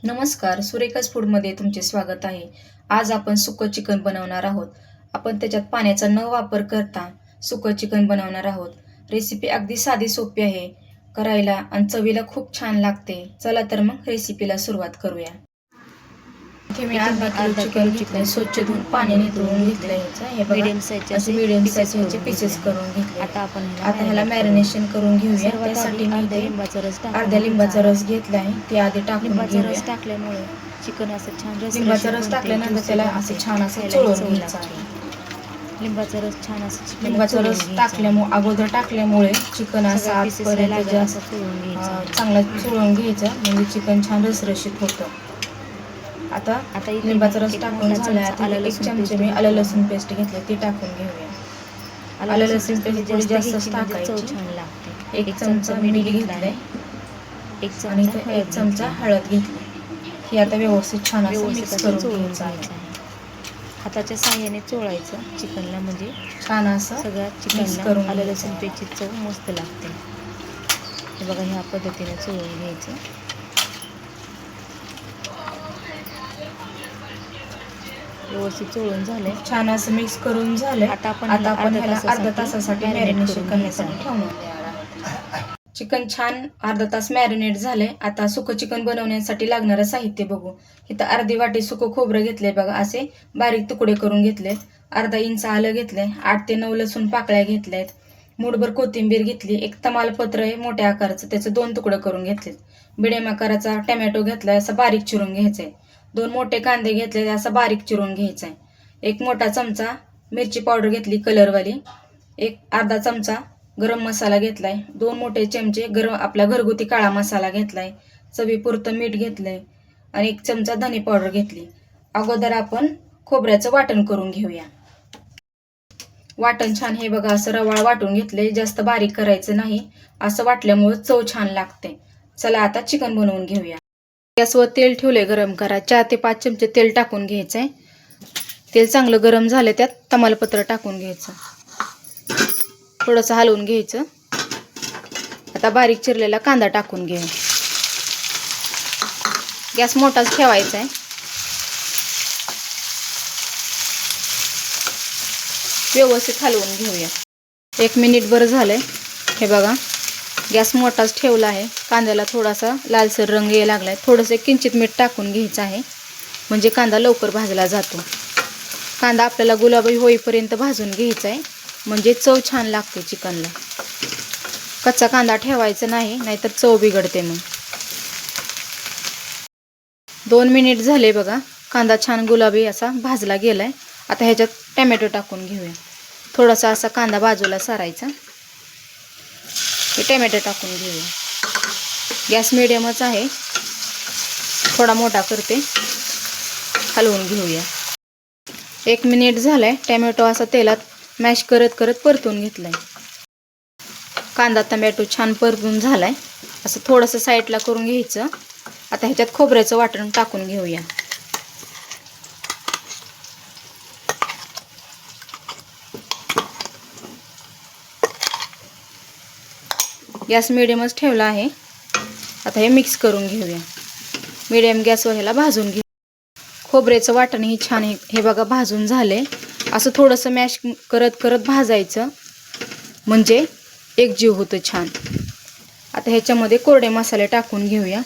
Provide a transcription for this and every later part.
नमस्कार, सुरेखाज फूडमध्ये तुमचे स्वागत आहे. आज आपण सुकं चिकन बनवणार आहोत. आपण त्याच्यात पाण्याचा न वापर करता सुकं चिकन बनवणार आहोत. रेसिपी अगदी साधी सोपी आहे करायला आणि चवीला खूप छान लागते. चला तर मग रेसिपीला सुरुवात करूया. इथे मी अर्धा किलो चिकन घेतलंय, स्वच्छ धुवून पाण्याने धुवून घेतलंय. हे बघा, असे मीडियम साईजचे पीसेस करून घेतले. आता ह्याला मॅरिनेशन करून घेऊया. त्यासाठी मी अर्ध्या लिंबाचा रस घेतलाय, ते आधी टाकून घेऊया. रस टाकल्यामुळे चिकन असं छान लिंबाचा रस टाकल्यानंतर त्याला असं छान असं चोळून घ्यायचं आहे. लिंबाचा रस छान असं लिंबाचा रस टाकल्यामुळे अगोदर टाकल्यामुळे चिकन असं आतपर्यंत जास्त चांगला चोळून घ्यायचं, म्हणजे चिकन छान रसरशीत होतं. आता लिंबाचा रस टाकून झालाय. आता 1 चमचे मी आलं लसूण पेस्ट घेतली, ती टाकून घेऊया. आलं लसूण पेस्ट थोडी जास्त टाकायची. छान लागते. 1 चमचा मीठ घेतलंय आणि 1 चमचा हळद घेतली. ही आता व्यवस्थित छान असं मिक्स करून घ्यायचं आहे. हाताच्या साह्याने चोळायचं चिकनला, म्हणजे छान असं सगळ्या चिकनला आलं लसूण पेस्टची चव मस्त लागते. हे बघा, ह्या पद्धतीने चोळून घ्यायचं. व्यवस्थित चोळून झाले, छान असं मिक्स करून झालंय. आता आपण ह्याला अर्धा तासासाठी मॅरिनेशन करण्यासाठी ठेवणार. चिकन छान अर्धा तास मॅरिनेट झाले. आता सुकं चिकन बनवण्यासाठी लागणारं साहित्य बघू. इथं अर्धी वाटी सुकं खोबरं घेतलंय बघा, असे बारीक तुकडे करून घेतले. अर्धा इंच आलं घेतलंय, 8 ते 9 लसूण पाकळ्या घेतल्यात, मूठभर कोथिंबीर घेतली, 1 तमालपत्र आहे मोठ्या आकाराचं, त्याचे 2 तुकडे करून घेतलेत. मिडियम आकाराचा टमॅटो घेतलाय, असा बारीक चिरून घ्यायचाय. 2 मोठे कांदे घेतले, असा बारीक चिरून घ्यायचाय. 1 मोठा चमचा मिरची पावडर घेतली कलरवाली. अर्धा चमचा गरम मसाला घेतलाय. 2 मोठे चमचे आपला घरगुती काळा मसाला घेतलाय. चवीपुरतं मीठ घेतलंय आणि 1 चमचा धने पावडर घेतली. अगोदर आपण खोबऱ्याचं वाटण करून घेऊया. वाटण छान हे बघा असं रवाळ वाटून घेतलंय, जास्त बारीक करायचं नाही. असं वाटल्यामुळे चव छान लागते. चला आता चिकन बनवून घेऊया. गॅसवर तेल ठेवले गरम करा. 4 ते 5 चमचे तेल टाकून घ्यायचंय. तेल चांगलं गरम झालं, त्यात तमालपत्र टाकून घ्यायचं, थोडंसं हलवून घ्यायचं. आता बारीक चिरलेला कांदा टाकून घ्या. गॅस मोठाच ठेवायचा आहे. व्यवस्थित हलवून घेऊया. 1 मिनिटभर झालंय. हे बघा, गॅस मोठाच ठेवला आहे. कांद्याला थोडासा लालसर रंग यायला लागलाय. थोडंसं किंचित मीठ टाकून घ्यायचं आहे, म्हणजे कांदा लवकर भाजला जातो. कांदा आपल्याला गुलाबी होईपर्यंत भाजून घ्यायचा आहे, म्हणजे चव छान लागते चिकनला. कच्चा कांदा ठेवायचा नाही, नाहीतर चव बिघडते मग. 2 मिनिट झाले बघा, कांदा छान गुलाबी असा भाजला गेलाय. आता ह्याच्यात टमॅटो टाकून घेऊया. थोडासा असा कांदा बाजूला सारायचा. हे टमॅटो टाकून घेऊया. गॅस मिडियमच आहे, थोडा मोठा करते, हलवून घेऊया. 1 मिनिट झालाय. टमॅटो असा तेलात मॅश करत करत परतून घेतलाय. कांदा टमॅटो छान परतून झालाय. असं थोडंसं साईडला करून घ्यायचं. आता ह्याच्यात खोबऱ्याचं वाटण टाकून घेऊया. गॅस मिडियमच ठेवला आहे. आता हे मिक्स करून घेऊया. मिडियम गॅसवर ह्याला भाजून घेऊ. खोबऱ्याचं वाटण ही छान हे बघा भाजून झाले. असं थोडंसं मॅश करत करत भाजायचं, म्हणजे एकजीव होतं छान. आता ह्याच्यामध्ये कोरडे मसाले टाकून घेऊया.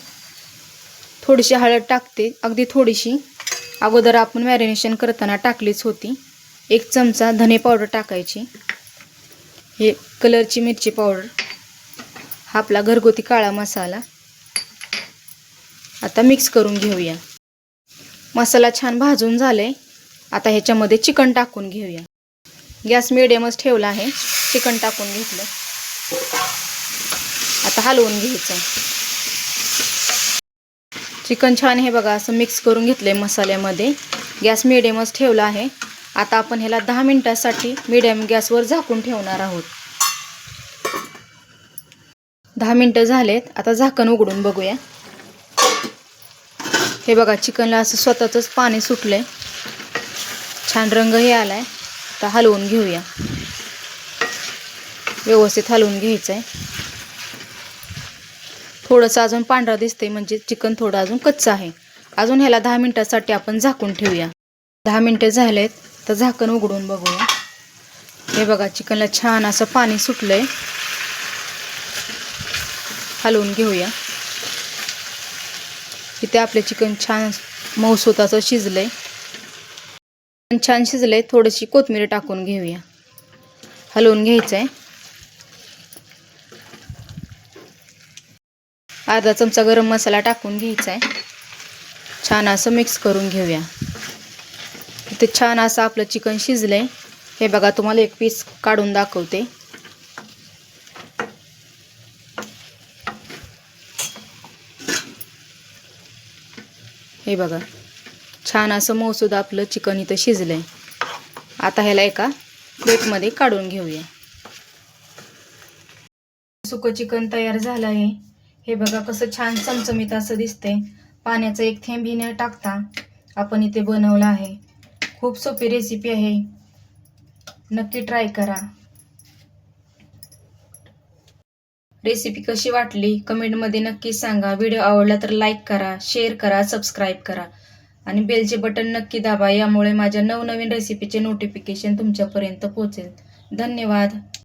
थोडीशी हळद टाकते, अगदी थोडीशी. अगोदर आपण मॅरिनेशन करताना टाकलीच होती. 1 चमचा धने पावडर टाकायची. हे कलरची मिरची पावडर, हा आपला घरगुती काळा मसाला. आता मिक्स करून घेऊया. मसाला छान भाजून झाले. आता ह्याच्यामध्ये चिकन टाकून घेऊया. गॅस मिडियमच ठेवला आहे. चिकन टाकून घेतलं. आता हलवून घ्यायचं. चिकन छान हे बघा असं मिक्स करून घेतलंय मसाल्यामध्ये. गॅस मिडियमच ठेवला आहे. आता आपण ह्याला 10 मिनिटांसाठी मिडियम गॅसवर झाकून ठेवणार आहोत. 10 मिनिटं झालेत. आता झाकण उघडून बघूया. हे बघा, चिकनला असं स्वतःच पाणी सुटलंय, छान रंग हे आलाय. आता हलवून घेऊया. व्यवस्थित हलवून घ्यायचं आहे. थोडंसं अजून पांढरा दिसते म्हणजे चिकन थोडं अजून कच्चं आहे. अजून ह्याला 10 मिनिटासाठी आपण झाकून ठेवूया. 10 मिनिटं झालेत तर झाकण उघडून बघूया. हे बघा चिकनला छान असं पाणी सुटलंय. हलवून घेऊया. इथे आपले चिकन छान मऊसूत शिजलंय. छान शिजलंय. थोडीशी कोथिंबीर टाकून घेऊया. हलवून घ्यायचंय. अर्धा चमचा गरम मसाला टाकून घ्यायचा आहे. छान असं मिक्स करून घेऊया. इथे छान असं आपलं चिकन शिजलंय. हे बघा तुम्हाला एक पीस काढून दाखवते. हे बघा छान असं मऊसूद आपलं चिकन इथं शिजलंय. आता ह्याला एका प्लेटमध्ये काढून घेऊया. सुकं चिकन तयार झालं आहे. हे बघा कसं छान चमचमीत असं दिसतंय. पाण्याचा एक थेंबही न टाकता आपण इथे बनवलं आहे. खूप सोपी रेसिपी आहे. नक्की ट्राय करा. रेसिपी कशी वाटली कमेंटमध्ये नक्की सांगा. व्हिडिओ आवडला तर लाईक करा, शेअर करा, सबस्क्राईब करा आणि बेलचे बटन नक्की दाबा. यामुळे माझ्या नवनवीन रेसिपीचे नोटिफिकेशन तुमच्यापर्यंत पोहोचेल. धन्यवाद.